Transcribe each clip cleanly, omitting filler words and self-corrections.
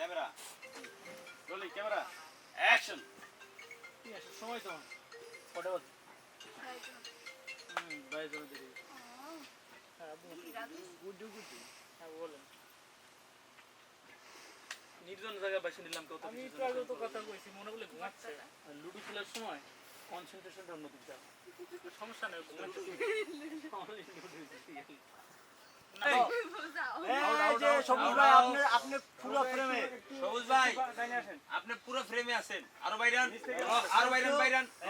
camera rolling camera action ঠিক আছে সময় তো কটা বাজে বাইরে জমে দিবি হ্যাঁ গুড হ্যাঁ বলেন নির্জন জায়গা বেছে নিলাম কত আমি একটু আগে তো কথা কইছি মনে বলে ঘুমাচ্ছে আর লুডো খেলার সময় কনসেন্ট্রেশনটা অন্যদিকে যাবে সমস্যা নেই ঘুমাচ্ছে সবুজ ভাই আপনি পুরো ফ্রেমে সবুজ ভাই আপনি পুরো ফ্রেমে আছেন আরো বাইরান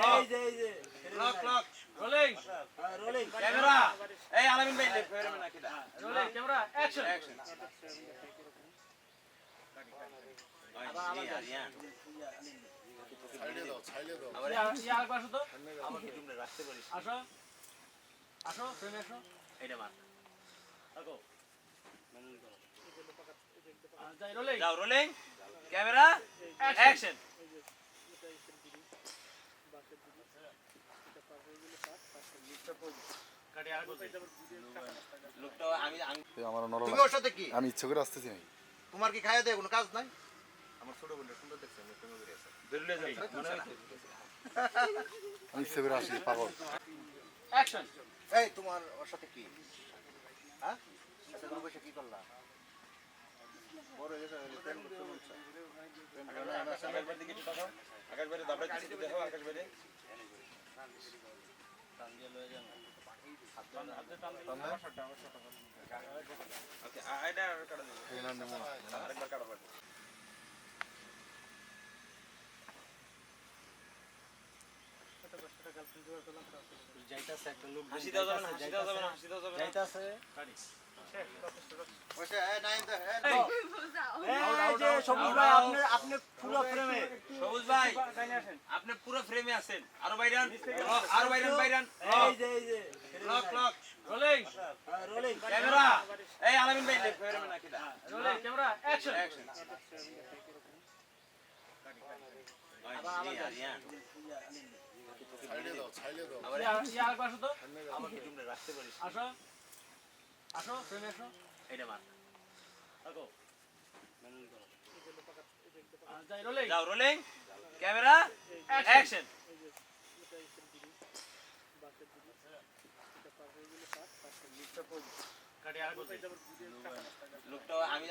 এই যে ক্লক রোলিং রোলিং ক্যামেরা এই আলামিন ভাই ফ্রেমে নাকি দা রোলিং ক্যামেরা অ্যাকশন আসো তো আমাকে তুমি রাখতে পারিস আসো আসো ফ্রেমে আসো এইটা মার যাই রোলিং যাও রোলিং ক্যামেরা অ্যাকশন কাটি আর বলতে লোকটা আমি আমার নরম তুমি ওর সাথে কি আমি ইচ্ছে করে আসতেছি না তোমার কি খাইয়া দেয় কোনো কাজ নাই আমার ছোট বোনটা সুন্দর দেখছেন আমি প্রেমে করে আছে বেরুলে যাই আমি ইচ্ছে করে আসি পাগল অ্যাকশন এই তোমার ওর সাথে কি হ্যাঁ সাথে কোনো বসে কি করলা বড় হয়ে গেছে প্রেম করতে বলছো আকাশ বাইরে দিকে একটু তাকাও আকাশ বাইরে দাবড়া কিছু দেখো আকাশ বাইরে টান দিয়ে লয়ে যান ওকে আইডা কাটা দিন আরেকবার কাটা পারবে যাইতাছে একটা লোক হাসি দাও যাবে না হাসি দাও যাবে না হাসি দাও যাবে না যাইতাছে কাটি বসে এই নাই তো এই এই যে সবুজ ভাই আপনি পুরো ফ্রেমে সবুজ ভাই আপনি পুরো ফ্রেমে আছেন আরো বাইরান এই যে ক্লক রোলিং রোলিং ক্যামেরা এই আলামিন ভাই ফ্রেমে নাকি দা রোলিং ক্যামেরা অ্যাকশন আসো তো আমাকে তুমি রাখতে পারিস আসো আসো ফ্রেমে আসো এইটা মার যাই রোলিং যাও রোলিং ক্যামেরা অ্যাকশন কাটি আর বলতে লোকটা আমি